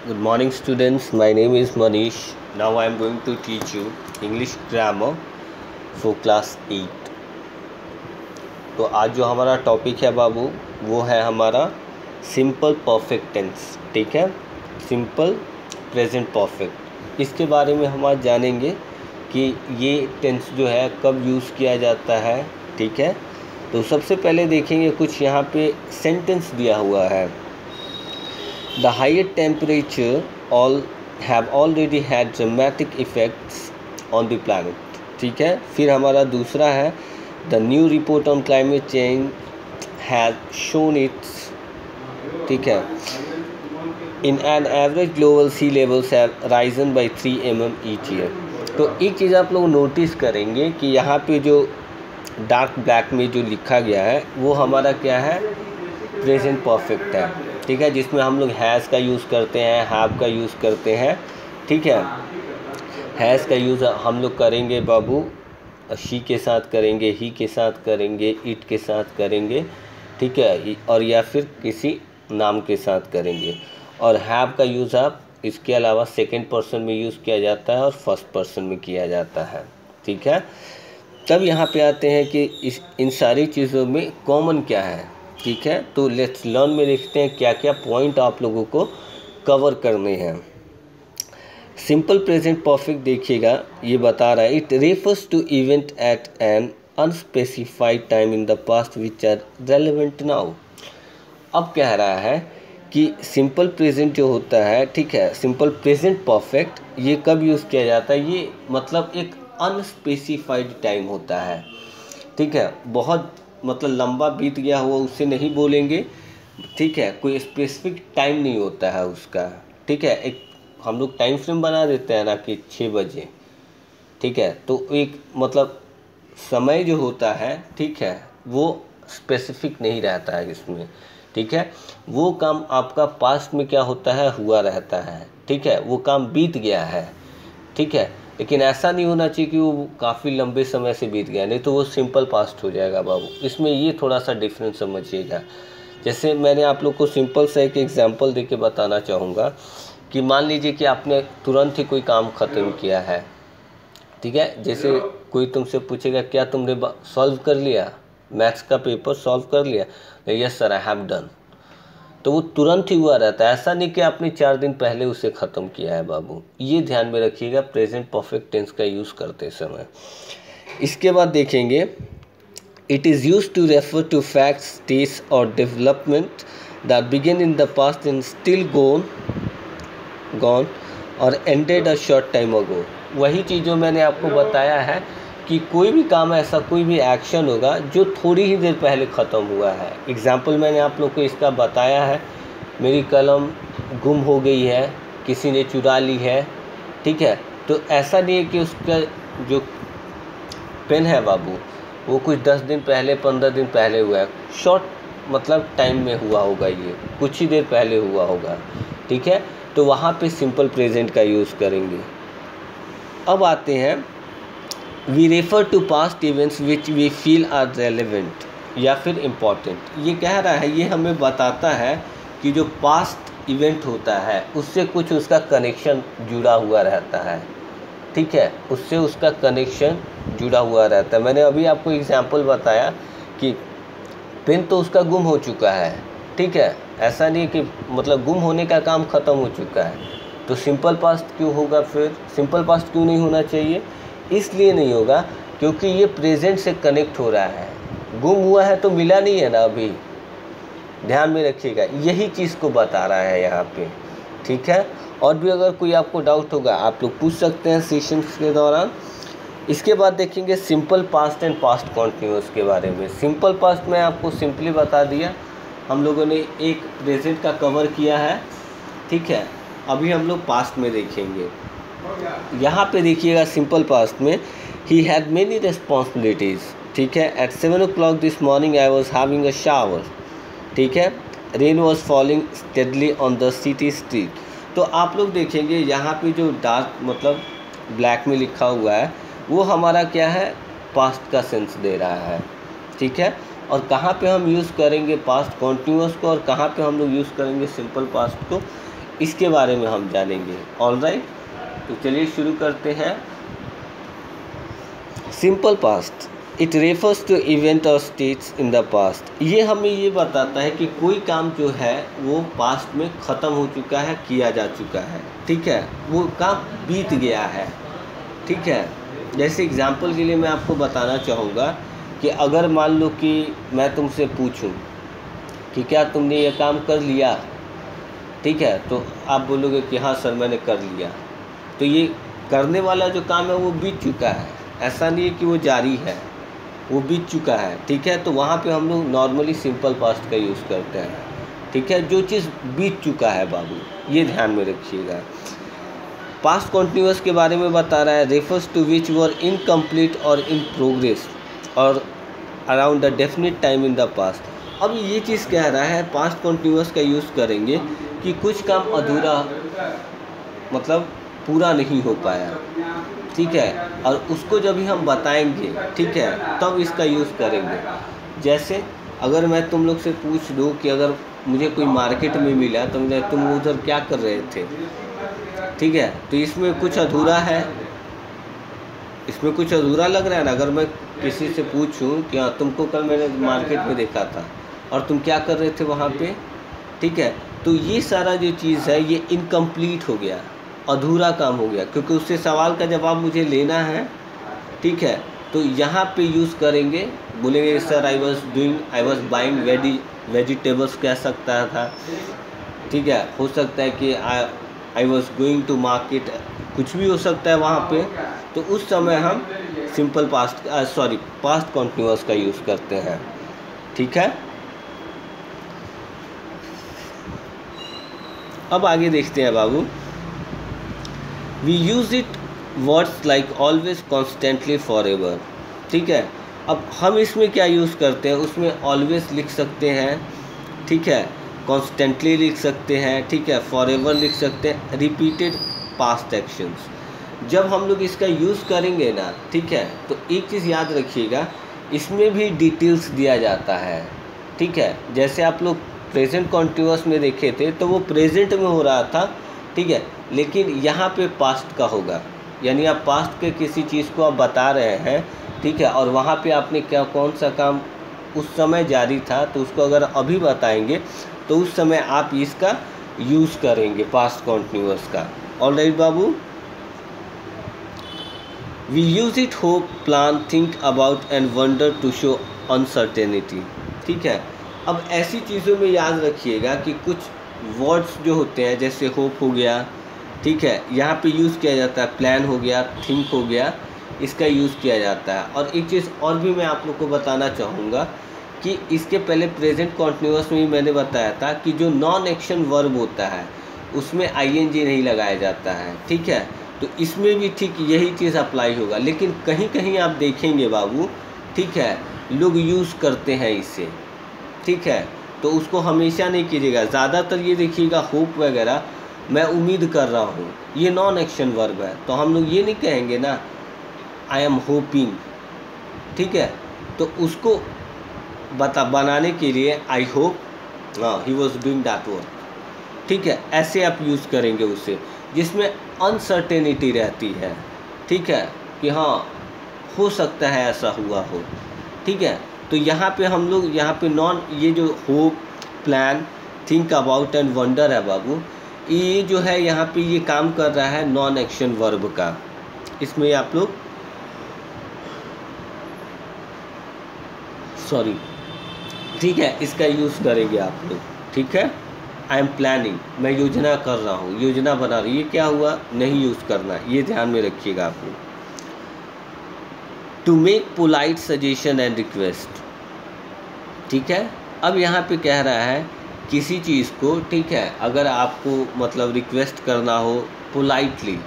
Good morning students, my name is Manish. Now I am going to teach you English grammar for class 8. तो आज जो हमारा topic है बाबू वो है हमारा सिंपल परफेक्ट टेंस. ठीक है, सिंपल प्रेजेंट परफेक्ट. इसके बारे में हम आज जानेंगे कि ये टेंस जो है कब यूज़ किया जाता है. ठीक है, तो सबसे पहले देखेंगे कुछ यहाँ पे सेंटेंस दिया हुआ है. The higher temperature all have already had dramatic effects on the planet. ठीक है, फिर हमारा दूसरा है The new report on climate change has shown its. ठीक है, in an average global sea levels have risen by 3 mm each year. तो एक चीज़ आप लोग नोटिस करेंगे कि यहाँ पे जो डार्क ब्लैक में जो लिखा गया है वो हमारा क्या है, प्रेजेंट परफेक्ट है. ठीक है, जिसमें हम लोग हैज़ का यूज़ करते हैं, हैव का यूज़ करते हैं. ठीक है, हैज़ का यूज़ हम लोग करेंगे बाबू शी के साथ करेंगे, ही के साथ करेंगे, इट के साथ करेंगे. ठीक है, और या फिर किसी नाम के साथ करेंगे. और हैव का यूज़ आप इसके अलावा सेकंड पर्सन में यूज़ किया जाता है और फर्स्ट पर्सन में किया जाता है. ठीक है, तब यहाँ पे आते हैं कि इन सारी चीज़ों में कॉमन क्या है. ठीक है, तो लेट्स लर्न में देखते हैं क्या क्या पॉइंट आप लोगों को कवर करने हैं. सिंपल प्रेजेंट परफेक्ट देखिएगा, ये बता रहा है it refers to event at an unspecified time in the past which are relevant now. अब कह रहा है कि सिंपल प्रेजेंट जो होता है, ठीक है, सिंपल प्रेजेंट परफेक्ट ये कब यूज़ किया जाता है, ये मतलब एक अनस्पेसिफाइड टाइम होता है. ठीक है, बहुत मतलब लंबा बीत गया हुआ उससे नहीं बोलेंगे. ठीक है, कोई स्पेसिफिक टाइम नहीं होता है उसका. ठीक है, एक हम लोग टाइम फ्रेम बना देते हैं ना कि 6 बजे. ठीक है, तो एक मतलब समय जो होता है, ठीक है, वो स्पेसिफिक नहीं रहता है इसमें. ठीक है, वो काम आपका पास्ट में क्या होता है, हुआ रहता है. ठीक है, वो काम बीत गया है. ठीक है, लेकिन ऐसा नहीं होना चाहिए कि वो काफ़ी लंबे समय से बीत गया, नहीं तो वो सिंपल पास्ट हो जाएगा बाबू. इसमें ये थोड़ा सा डिफरेंस समझिएगा. जैसे मैंने आप लोग को सिंपल सा एक एग्जांपल देके बताना चाहूँगा कि मान लीजिए कि आपने तुरंत ही कोई काम ख़त्म किया है. ठीक है, जैसे कोई तुमसे पूछेगा क्या तुमने सॉल्व कर लिया, मैथ्स का पेपर सॉल्व कर लिया, yes sir I have done, तो वो तुरंत ही हुआ रहता है. ऐसा नहीं कि आपने 4 दिन पहले उसे ख़त्म किया है बाबू. ये ध्यान में रखिएगा प्रेजेंट परफेक्ट टेंस का यूज़ करते समय. इसके बाद देखेंगे it is use to refer to facts, states और development that begin in the past and still gone और ended a short time ago. वही चीज़ जो मैंने आपको बताया है कि कोई भी काम ऐसा, कोई भी एक्शन होगा जो थोड़ी ही देर पहले ख़त्म हुआ है. एग्जाम्पल मैंने आप लोग को इसका बताया है, मेरी कलम गुम हो गई है, किसी ने चुरा ली है. ठीक है, तो ऐसा नहीं है कि उसका जो पेन है बाबू वो कुछ 10 दिन पहले, 15 दिन पहले हुआ है. शॉर्ट मतलब टाइम में हुआ होगा, ये कुछ ही देर पहले हुआ होगा. ठीक है, तो वहाँ पे सिंपल प्रेजेंट का यूज़ करेंगे. अब आते हैं we refer to past events which we feel are relevant या फिर इम्पॉर्टेंट. ये कह रहा है, ये हमें बताता है कि जो पास्ट इवेंट होता है उससे कुछ उसका कनेक्शन जुड़ा हुआ रहता है. ठीक है, उससे उसका कनेक्शन जुड़ा हुआ रहता है. मैंने अभी आपको एग्जांपल बताया कि पेन तो उसका गुम हो चुका है. ठीक है, ऐसा नहीं कि मतलब गुम होने का काम ख़त्म हो चुका है, तो सिंपल पास्ट क्यों होगा, फिर सिंपल पास्ट क्यों नहीं होना चाहिए. इसलिए नहीं होगा क्योंकि ये प्रेजेंट से कनेक्ट हो रहा है. गुम हुआ है तो मिला नहीं है ना अभी. ध्यान में रखिएगा, यही चीज़ को बता रहा है यहाँ पे. ठीक है, और भी अगर कोई आपको डाउट होगा आप लोग पूछ सकते हैं सेशंस के दौरान. इसके बाद देखेंगे simple past and past continuous के बारे में. सिंपल पास्ट में आपको सिंपली बता दिया, हम लोगों ने एक प्रेजेंट का कवर किया है. ठीक है, अभी हम लोग पास्ट में देखेंगे. यहाँ पे देखिएगा सिंपल पास्ट में ही हैड मेनी रिस्पॉन्सिबिलिटीज़. ठीक है, at 7 o'clock this morning I was having a shower. ठीक है, rain was falling steadily on the city street. तो आप लोग देखेंगे यहाँ पे जो डार्क मतलब ब्लैक में लिखा हुआ है वो हमारा क्या है, पास्ट का सेंस दे रहा है. ठीक है, और कहाँ पे हम यूज़ करेंगे पास्ट कॉन्टिन्यूअस को और कहाँ पे हम लोग यूज़ करेंगे सिंपल पास्ट को, इसके बारे में हम जानेंगे। ऑलराइट, तो चलिए शुरू करते हैं। Simple past, it refers to event और स्टेट्स इन द पास्ट। ये हमें ये बताता है कि कोई काम जो है वो पास्ट में ख़त्म हो चुका है, किया जा चुका है, ठीक है, वो काम बीत गया है, ठीक है। जैसे एग्जांपल के लिए मैं आपको बताना चाहूँगा कि अगर मान लो कि मैं तुमसे पूछूं कि क्या तुमने ये काम कर लिया, ठीक है, तो आप बोलोगे कि हाँ सर मैंने कर लिया। तो ये करने वाला जो काम है वो बीत चुका है, ऐसा नहीं है कि वो जारी है, वो बीत चुका है, ठीक है। तो वहाँ पे हम लोग नॉर्मली सिंपल पास्ट का यूज़ करते हैं, ठीक है। जो चीज़ बीत चुका है बाबू, ये ध्यान में रखिएगा। पास्ट कॉन्टिन्यूअस के बारे में बता रहा है, refers to which were incomplete और इन प्रोग्रेस और around the definite time in the past. अब ये चीज़ कह रहा है पास्ट कॉन्टिन्यूअस का यूज़ करेंगे कि कुछ काम अधूरा, मतलब पूरा नहीं हो पाया, ठीक है, और उसको जब भी हम बताएंगे, ठीक है, तब इसका यूज़ करेंगे। जैसे अगर मैं तुम लोग से पूछ दूँ कि अगर मुझे कोई मार्केट में मिला तो तुम उधर क्या कर रहे थे, ठीक है, तो इसमें कुछ अधूरा है, इसमें कुछ अधूरा लग रहा है ना। अगर मैं किसी से पूछूं कि हाँ तुमको कल मैंने मार्केट में देखा था और तुम क्या कर रहे थे वहाँ पे, ठीक है, तो ये सारा जो चीज़ है ये इनकम्प्लीट हो गया, अधूरा काम हो गया, क्योंकि उससे सवाल का जवाब मुझे लेना है, ठीक है। तो यहाँ पे यूज़ करेंगे, बोलेंगे sir I was buying vegetables कह सकता था, ठीक है, हो सकता है कि I was going to market, कुछ भी हो सकता है वहाँ पे। तो उस समय हम सिंपल पास्ट कॉन्टिन्यूअस का यूज़ करते हैं, ठीक है। अब आगे देखते हैं बाबू। We use it words like always, constantly, for ever, ठीक है। अब हम इसमें क्या यूज़ करते हैं, उसमें ऑलवेज लिख सकते हैं, ठीक है, कॉन्स्टेंटली लिख सकते हैं, ठीक है, फॉर एवर लिख सकते हैं, रिपीटेड पास्ट एक्शंस। जब हम लोग इसका यूज़ करेंगे ना, ठीक है, तो एक चीज़ याद रखिएगा, इसमें भी डिटेल्स दिया जाता है, ठीक है। जैसे आप लोग प्रेजेंट कॉन्टिन्यूअस में देखे थे तो वो प्रेजेंट में हो रहा था, ठीक है, लेकिन यहाँ पे पास्ट का होगा, यानी आप पास्ट के किसी चीज़ को आप बता रहे हैं, ठीक है, और वहाँ पे आपने क्या कौन सा काम उस समय जारी था, तो उसको अगर अभी बताएंगे तो उस समय आप इसका यूज़ करेंगे पास्ट कॉन्टिन्यूअस का। ऑलराइट बाबू, we use it hope, plan, think about and wonder to show uncertainty, ठीक है। अब ऐसी चीज़ों में याद रखिएगा कि कुछ वर्ड्स जो होते हैं, जैसे होप हो गया, ठीक है, यहाँ पे यूज़ किया जाता है, प्लान हो गया, थिंक हो गया, इसका यूज़ किया जाता है। और एक चीज़ और भी मैं आप लोग को बताना चाहूँगा कि इसके पहले प्रेजेंट कॉन्टिन्यूअस में ही मैंने बताया था कि जो नॉन एक्शन वर्ब होता है उसमें आईएनजी नहीं लगाया जाता है, ठीक है। तो इसमें भी ठीक यही चीज़ अप्लाई होगा, लेकिन कहीं कहीं आप देखेंगे बाबू, ठीक है, लोग यूज़ करते हैं इसे, ठीक है, तो उसको हमेशा नहीं कीजिएगा। ज़्यादातर ये देखिएगा होप वगैरह, मैं उम्मीद कर रहा हूँ, ये नॉन एक्शन वर्ब है, तो हम लोग ये नहीं कहेंगे ना आई एम होपिंग, ठीक है। तो उसको बनाने के लिए I hope he was doing that work, ठीक है, ऐसे आप यूज़ करेंगे उसे, जिसमें अनसर्टेनिटी रहती है, ठीक है, कि हाँ हो सकता है ऐसा हुआ हो, ठीक है। तो यहाँ पे हम लोग यहाँ पे ये जो hope, plan, think about and wonder है बाबू, ये जो है यहाँ पे ये काम कर रहा है नॉन एक्शन वर्ब का। इसमें आप लोग ठीक है, इसका यूज़ करेंगे आप लोग, ठीक है। आई एम प्लानिंग, मैं योजना कर रहा हूँ, योजना बना रही, ये क्या हुआ, नहीं यूज़ करना, ये ध्यान में रखिएगा आप लोग। To make polite suggestion and request, ठीक है। अब यहाँ पे कह रहा है किसी चीज़ को, ठीक है, अगर आपको मतलब रिक्वेस्ट करना हो पोलाइटली,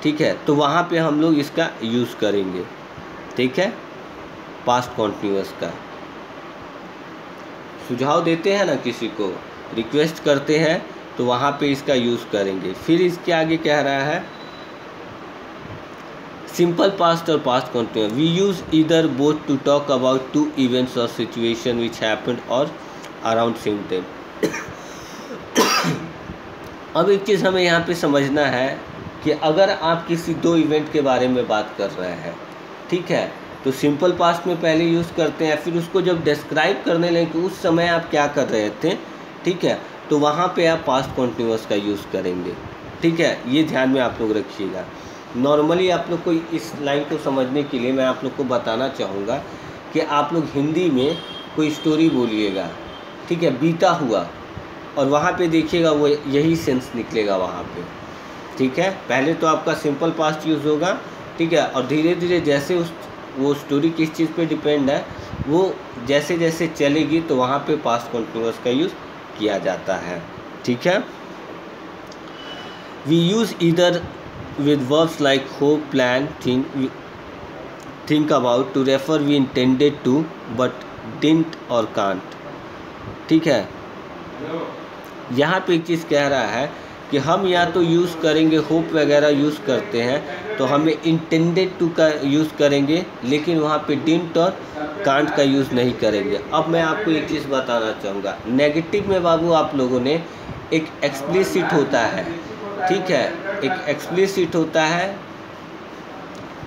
ठीक है, तो वहाँ पे हम लोग इसका यूज़ करेंगे, ठीक है, पास्ट कॉन्टिन्यूअस का। सुझाव देते हैं ना किसी को, रिक्वेस्ट करते हैं, तो वहाँ पे इसका यूज़ करेंगे। फिर इसके आगे कह रहा है सिंपल पास्ट और past continuous, we use either both to talk about two events और सिचुएशन विच हैपेंड और अराउंड सेम टाइम। अब एक चीज़ हमें यहाँ पे समझना है कि अगर आप किसी दो इवेंट के बारे में बात कर रहे हैं, ठीक है, तो सिंपल पास्ट में पहले यूज़ करते हैं, फिर उसको जब डिस्क्राइब करने लगे कि उस समय आप क्या कर रहे थे, ठीक है, तो वहाँ पे आप पास्ट कॉन्टिन्यूअस का यूज़ करेंगे, ठीक है। ये ध्यान में आप लोग रखिएगा। नॉर्मली आप लोग को इस लाइन को समझने के लिए मैं आप लोग को बताना चाहूँगा कि आप लोग हिंदी में कोई स्टोरी बोलिएगा, ठीक है, बीता हुआ, और वहाँ पे देखिएगा वो यही सेंस निकलेगा वहाँ पे, ठीक है। पहले तो आपका सिंपल पास्ट यूज़ होगा, ठीक है, और धीरे धीरे जैसे वो स्टोरी किस चीज़ पे डिपेंड है, वो जैसे जैसे चलेगी तो वहाँ पे पास्ट कॉन्टिन्यूअस का यूज़ किया जाता है, ठीक है। We use either with verbs like hope, plan, think about to refer we intended to but didn't और कांट, ठीक है। यहाँ पे एक चीज़ कह रहा है कि हम या तो यूज़ करेंगे, होप वगैरह यूज़ करते हैं तो हमें इंटेंडेड टू का यूज़ करेंगे, लेकिन वहाँ पे डिडंट और कांट का यूज़ नहीं करेंगे। अब मैं आपको एक चीज़ बताना चाहूँगा, नेगेटिव में बाबू आप लोगों ने एक एक्सप्लिसिट होता है, ठीक है, एक एक्सप्लिसिट होता है,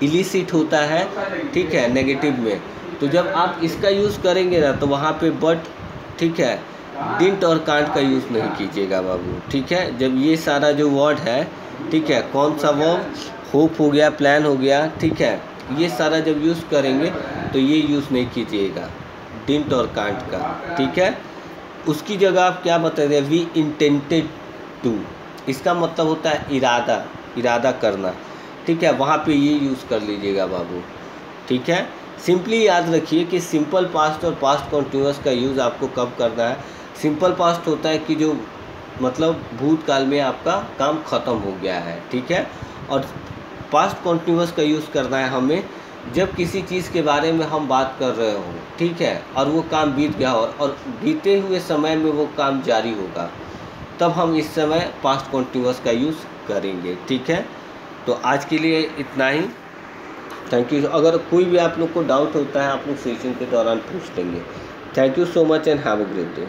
इलिसिट होता है, ठीक है, नेगेटिव में। तो जब आप इसका यूज़ करेंगे ना तो वहाँ पे बट, ठीक है, डिडंट और कांट का यूज़ नहीं कीजिएगा बाबू, ठीक है। जब ये सारा जो वर्ड है, ठीक है, कौन सा वर्ड, होप हो गया, प्लान हो गया, ठीक है, ये सारा जब यूज़ करेंगे तो ये यूज़ नहीं कीजिएगा डिडंट और कांट का, ठीक है। उसकी जगह आप क्या बताइए, वी इंटेंडेड टू, इसका मतलब होता है इरादा करना, ठीक है, वहाँ पे ये यूज़ कर लीजिएगा बाबू, ठीक है। सिंपली याद रखिए कि सिंपल पास्ट और पास्ट कॉन्टिन्यूअस का यूज़ आपको कब करना है। सिंपल पास्ट होता है कि जो मतलब भूतकाल में आपका काम ख़त्म हो गया है, ठीक है, और पास्ट कॉन्टिन्यूअस का यूज़ करना है हमें जब किसी चीज़ के बारे में हम बात कर रहे हो, ठीक है, और वो काम बीत गया हो और बीते हुए समय में वो काम जारी होगा, तब हम इस समय पास्ट कॉन्टिन्यूअस का यूज़ करेंगे, ठीक है। तो आज के लिए इतना ही, थैंक यू। अगर कोई भी आप लोग को डाउट होता है आप लोग सेशन के दौरान पूछ लेंगे। Thank you so much and have a great day.